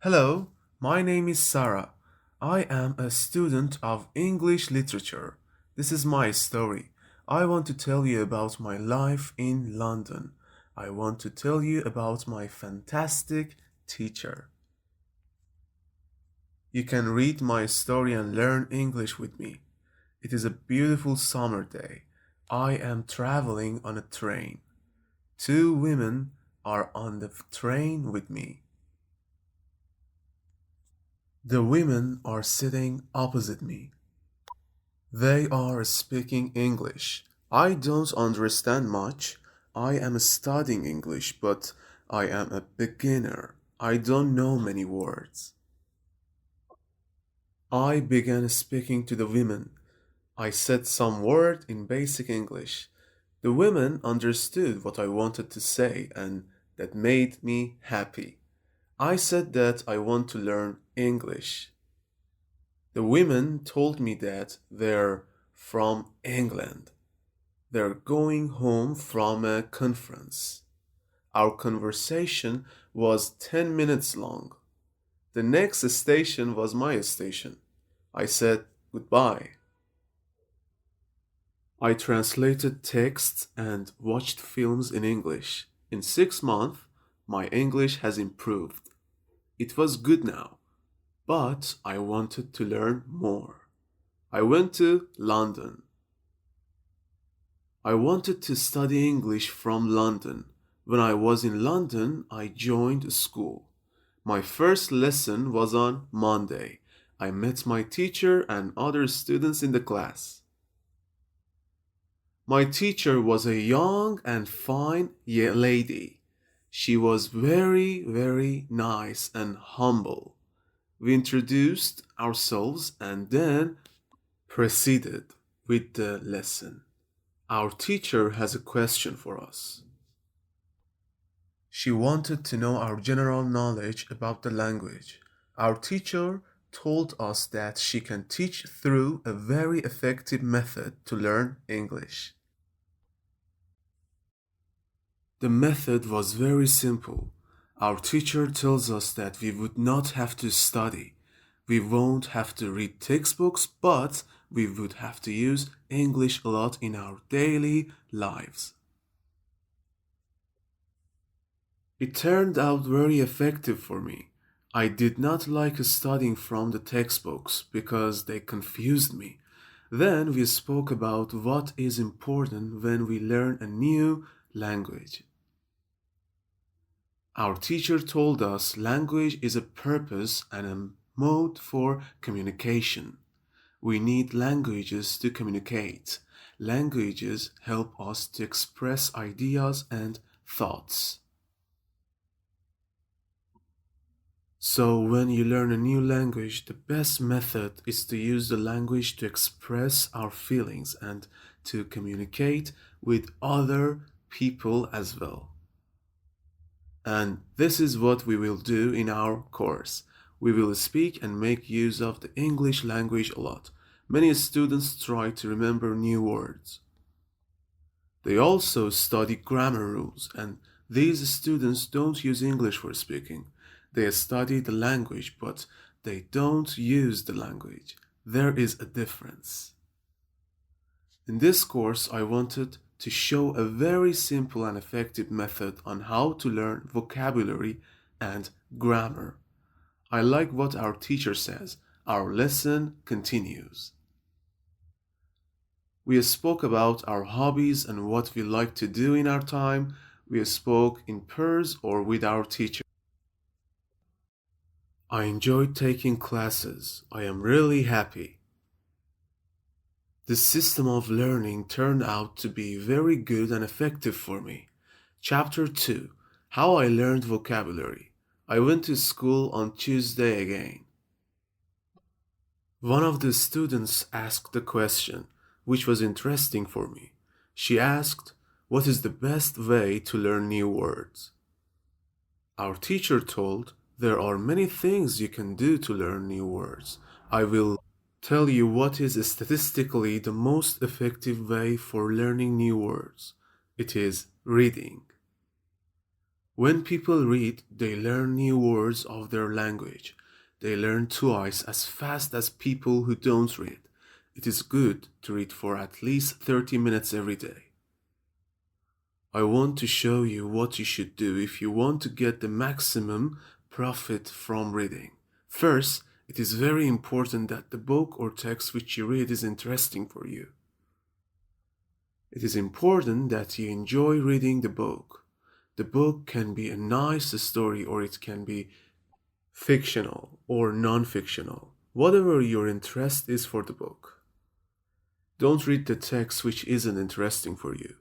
Hello, my name is Sarah. I am a student of English literature. This is my story. I want to tell you about my life in London. I want to tell you about my fantastic teacher. You can read my story and learn English with me. It is a beautiful summer day. I am traveling on a train. Two women are on the train with me. The women are sitting opposite me. They are speaking English. I don't understand much. I am studying English, but I am a beginner. I don't know many words. I began speaking to the women. I said some word in basic English. The women understood what I wanted to say, and that made me happy. I said that I want to learn English. The women told me that they're from England. They're going home from a conference. Our conversation was 10 minutes long. The next station was my station. I said goodbye. I translated texts and watched films in English. In 6 months, my English has improved. It was good now, but I wanted to learn more. I went to London. I wanted to study English from London. When I was in London, I joined a school. My first lesson was on Monday. I met my teacher and other students in the class. My teacher was a young and fine lady. She was very, very nice and humble. We introduced ourselves and then proceeded with the lesson. Our teacher has a question for us. She wanted to know our general knowledge about the language. Our teacher told us that she can teach through a very effective method to learn English. The method was very simple. Our teacher tells us that we would not have to study. We won't have to read textbooks, but we would have to use English a lot in our daily lives. It turned out very effective for me. I did not like studying from the textbooks because they confused me. Then we spoke about what is important when we learn a new language. Our teacher told us language is a purpose and a mode for communication. We need languages to communicate. Languages help us to express ideas and thoughts. So, when you learn a new language, the best method is to use the language to express our feelings and to communicate with other people as well. And this is what we will do in our course. We will speak and make use of the English language a lot. Many students try to remember new words. They also study grammar rules, and these students don't use English for speaking. They study the language, but they don't use the language. There is a difference. In this course, I wanted to show a very simple and effective method on how to learn vocabulary and grammar. I like what our teacher says. Our lesson continues. We spoke about our hobbies and what we like to do in our time. We spoke in pairs or with our teacher. I enjoyed taking classes. I am really happy. This system of learning turned out to be very good and effective for me. Chapter 2: How I Learned Vocabulary. I went to school on Tuesday again. One of the students asked a question, which was interesting for me. She asked, "What is the best way to learn new words?" Our teacher told, "There are many things you can do to learn new words. I will tell you what is statistically the most effective way for learning new words. It is reading." When people read, they learn new words of their language. They learn twice as fast as people who don't read. It is good to read for at least 30 minutes every day. I want to show you what you should do if you want to get the maximum profit from reading. First, it is very important that the book or text which you read is interesting for you. It is important that you enjoy reading the book. The book can be a nice story or it can be fictional or non-fictional, whatever your interest is for the book. Don't read the text which isn't interesting for you.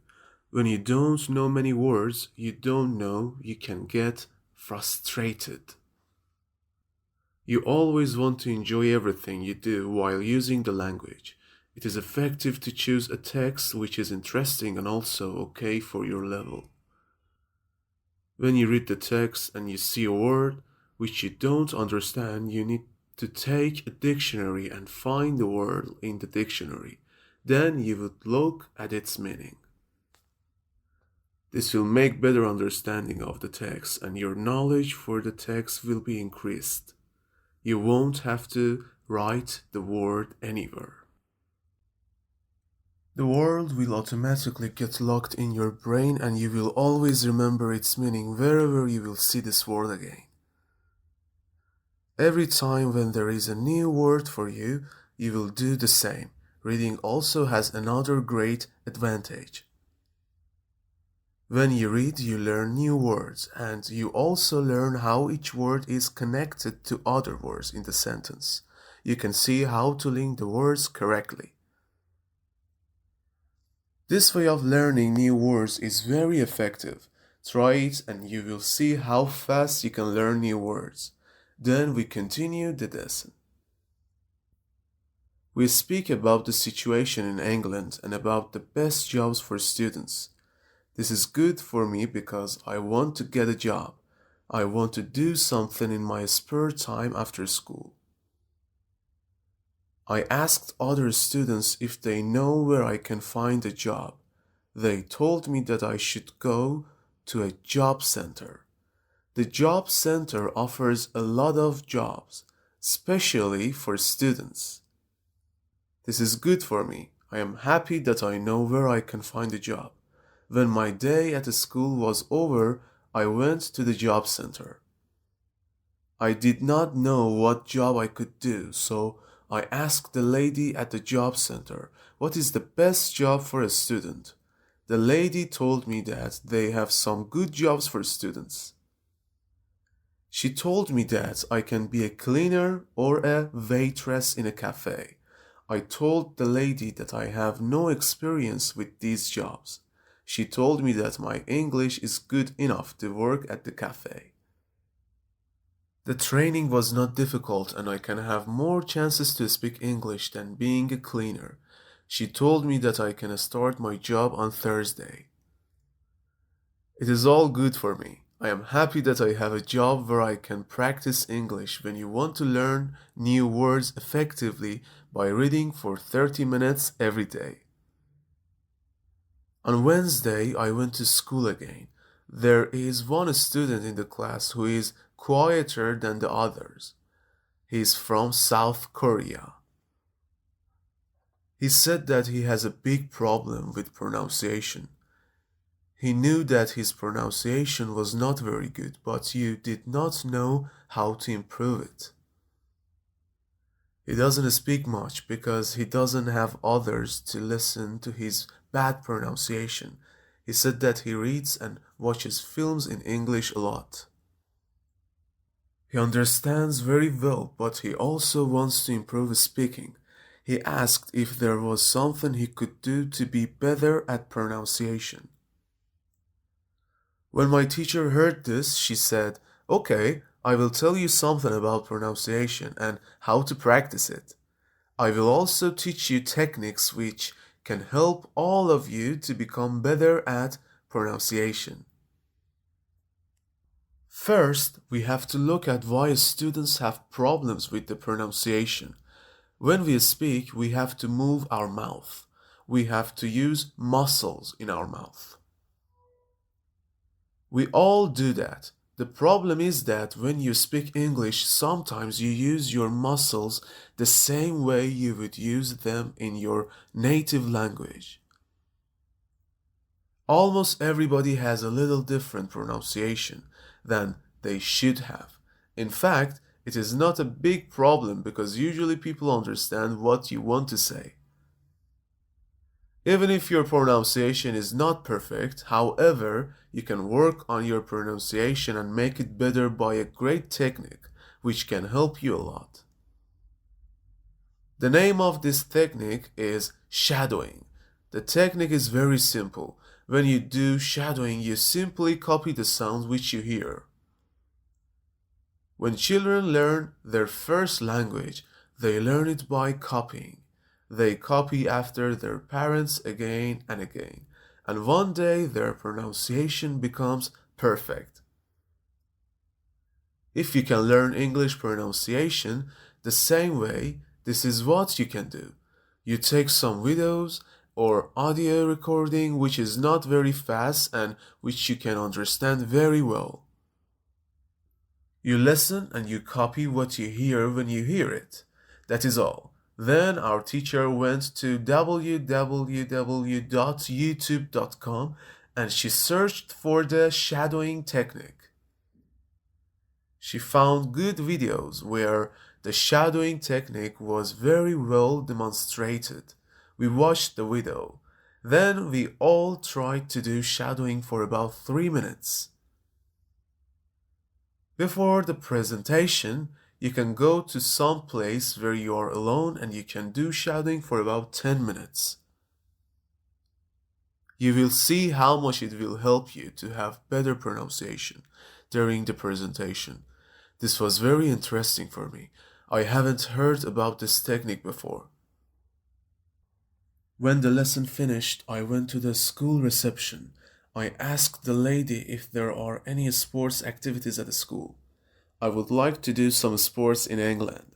When you don't know many words, you can get frustrated. You always want to enjoy everything you do while using the language. It is effective to choose a text which is interesting and also okay for your level. When you read the text and you see a word which you don't understand, you need to take a dictionary and find the word in the dictionary. Then you would look at its meaning. This will make better understanding of the text and your knowledge for the text will be increased. You won't have to write the word anywhere. The word will automatically get locked in your brain and you will always remember its meaning wherever you will see this word again. Every time when there is a new word for you, you will do the same. Reading also has another great advantage. When you read, you learn new words and you also learn how each word is connected to other words in the sentence. You can see how to link the words correctly. This way of learning new words is very effective. Try it and you will see how fast you can learn new words. Then we continue the lesson. We speak about the situation in England and about the best jobs for students. This is good for me because I want to get a job. I want to do something in my spare time after school. I asked other students if they know where I can find a job. They told me that I should go to a job center. The job center offers a lot of jobs, especially for students. This is good for me. I am happy that I know where I can find a job. When my day at the school was over, I went to the job center. I did not know what job I could do, so I asked the lady at the job center, what is the best job for a student? The lady told me that they have some good jobs for students. She told me that I can be a cleaner or a waitress in a cafe. I told the lady that I have no experience with these jobs. She told me that my English is good enough to work at the cafe. The training was not difficult and I can have more chances to speak English than being a cleaner. She told me that I can start my job on Thursday. It is all good for me. I am happy that I have a job where I can practice English when you want to learn new words effectively by reading for 30 minutes every day. On Wednesday, I went to school again. There is one student in the class who is quieter than the others. He is from South Korea. He said that he has a big problem with pronunciation. He knew that his pronunciation was not very good, but you did not know how to improve it. He doesn't speak much because he doesn't have others to listen to his bad pronunciation. He said that he reads and watches films in English a lot. He understands very well, but he also wants to improve his speaking. He asked if there was something he could do to be better at pronunciation. When my teacher heard this, she said, "Okay, I will tell you something about pronunciation and how to practice it. I will also teach you techniques which can help all of you to become better at pronunciation." First, we have to look at why students have problems with the pronunciation. When we speak, we have to move our mouth. We have to use muscles in our mouth. We all do that. The problem is that when you speak English, sometimes you use your muscles the same way you would use them in your native language. Almost everybody has a little different pronunciation than they should have. In fact, it is not a big problem because usually people understand what you want to say. Even if your pronunciation is not perfect, however, you can work on your pronunciation and make it better by a great technique, which can help you a lot. The name of this technique is shadowing. The technique is very simple. When you do shadowing, you simply copy the sound which you hear. When children learn their first language, they learn it by copying. They copy after their parents again and again, and one day their pronunciation becomes perfect. If you can learn English pronunciation the same way, this is what you can do. You take some videos or audio recording which is not very fast and which you can understand very well. You listen and you copy what you hear when you hear it. That is all. Then our teacher went to www.youtube.com and she searched for the shadowing technique. She found good videos where the shadowing technique was very well demonstrated. We watched the video. Then we all tried to do shadowing for about 3 minutes. Before the presentation, you can go to some place where you are alone and you can do shadowing for about 10 minutes. You will see how much it will help you to have better pronunciation during the presentation. This was very interesting for me. I haven't heard about this technique before. When the lesson finished, I went to the school reception. I asked the lady if there are any sports activities at the school. I would like to do some sports in England.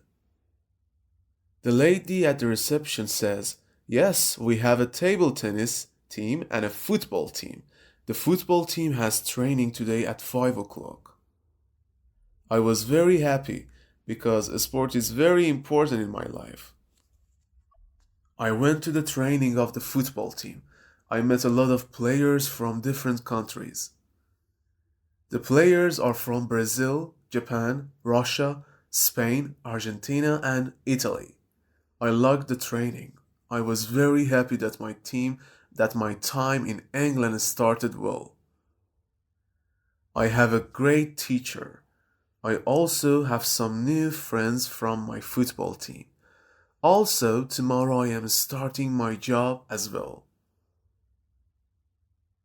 The lady at the reception says, "Yes, we have a table tennis team and a football team. The football team has training today at 5 o'clock. I was very happy because sport is very important in my life. I went to the training of the football team. I met a lot of players from different countries. The players are from Brazil, Japan, Russia, Spain, Argentina, and Italy. I liked the training. I was very happy that my time in England started well. I have a great teacher. I also have some new friends from my football team. Also, tomorrow I am starting my job as well."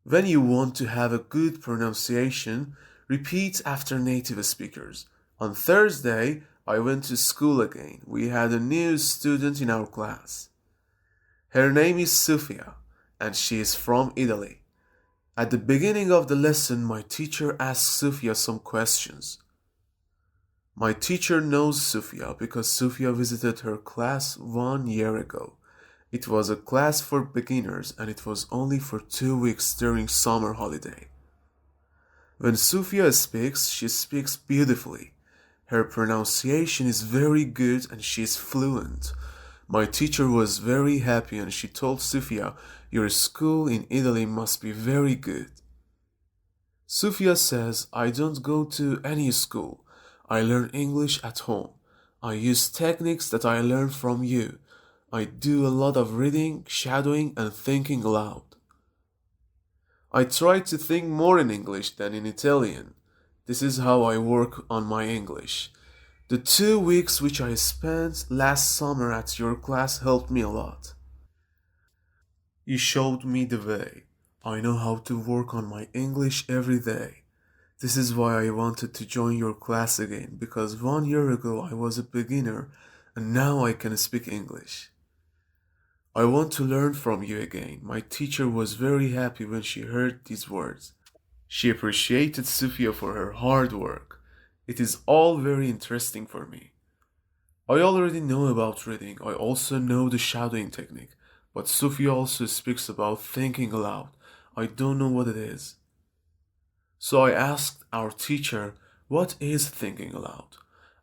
When you want to have a good pronunciation, repeat after native speakers. On Thursday, I went to school again. We had a new student in our class. Her name is Sofia, and she is from Italy. At the beginning of the lesson, my teacher asked Sofia some questions. My teacher knows Sofia because Sofia visited her class 1 year ago. It was a class for beginners and it was only for 2 weeks during summer holiday. When Sofia speaks, she speaks beautifully. Her pronunciation is very good and she is fluent. My teacher was very happy and she told Sofia, "Your school in Italy must be very good." Sofia says, "I don't go to any school. I learn English at home. I use techniques that I learned from you. I do a lot of reading, shadowing, and thinking aloud. I try to think more in English than in Italian. This is how I work on my English. The 2 weeks which I spent last summer at your class helped me a lot. You showed me the way. I know how to work on my English every day. This is why I wanted to join your class again, because 1 year ago I was a beginner and now I can speak English. I want to learn from you again." My teacher was very happy when she heard these words. She appreciated Sofia for her hard work. It is all very interesting for me. I already know about reading. I also know the shadowing technique, but Sofia also speaks about thinking aloud. I don't know what it is. So I asked our teacher, what is thinking aloud?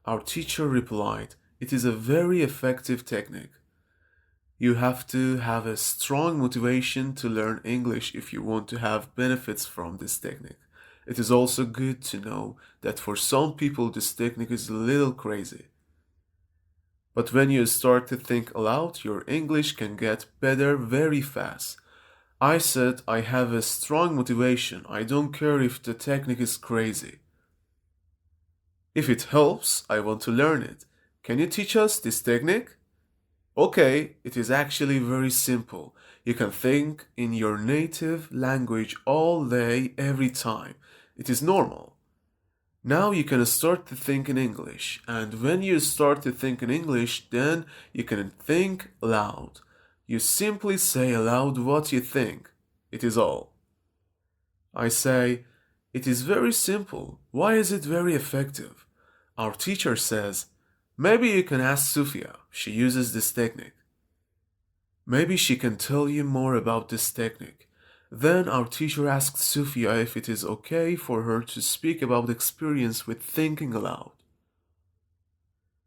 Our teacher replied, it is a very effective technique. You have to have a strong motivation to learn English if you want to have benefits from this technique. It is also good to know that for some people this technique is a little crazy. But when you start to think aloud, your English can get better very fast. I said I have a strong motivation. I don't care if the technique is crazy. If it helps, I want to learn it. Can you teach us this technique? Okay, it is actually very simple. You can think in your native language all day, every time. It is normal. Now you can start to think in English, and when you start to think in English, then you can think loud. You simply say aloud what you think. It is all. I say, it is very simple. Why is it very effective? Our teacher says, maybe you can ask Sufia. She uses this technique. Maybe she can tell you more about this technique. Then our teacher asked Sufia if it is okay for her to speak about experience with thinking aloud.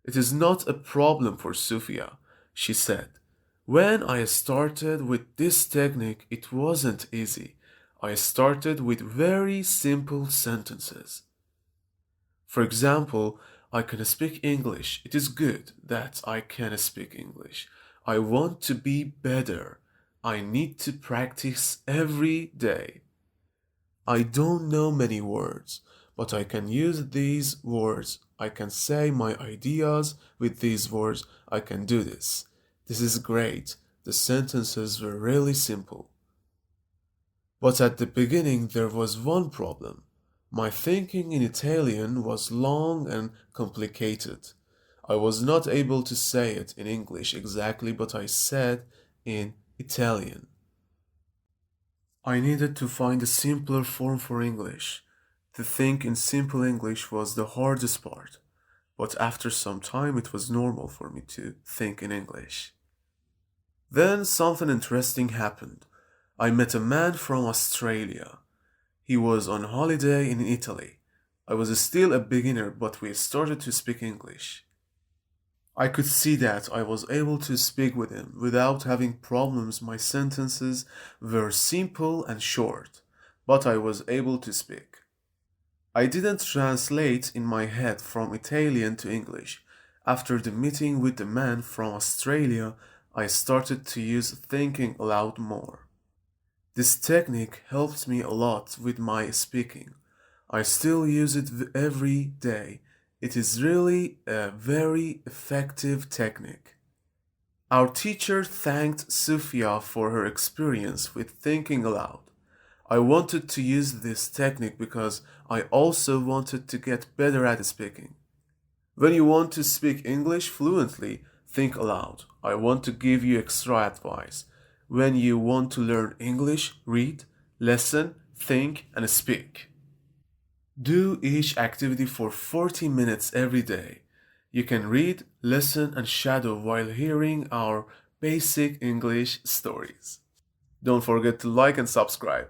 It is not a problem for Sufia, she said. When I started with this technique, it wasn't easy. I started with very simple sentences. For example, I can speak English. It is good that I can speak English. I want to be better. I need to practice every day. I don't know many words, but I can use these words. I can say my ideas with these words. I can do this. This is great. The sentences were really simple. But at the beginning there was one problem. My thinking in Italian was long and complicated. I was not able to say it in English exactly, but I said in Italian. I needed to find a simpler form for English. To think in simple English was the hardest part, but after some time it was normal for me to think in English. Then something interesting happened. I met a man from Australia. He was on holiday in Italy. I was still a beginner, but we started to speak English. I could see that I was able to speak with him without having problems. My sentences were simple and short, but I was able to speak. I didn't translate in my head from Italian to English. After the meeting with the man from Australia, I started to use thinking aloud more. This technique helped me a lot with my speaking. I still use it every day. It is really a very effective technique. Our teacher thanked Sufia for her experience with thinking aloud. I wanted to use this technique because I also wanted to get better at speaking. When you want to speak English fluently, think aloud. I want to give you extra advice. When you want to learn English, read, listen, think, and speak. Do each activity for 40 minutes every day. You can read, listen, and shadow while hearing our basic English stories. Don't forget to like and subscribe.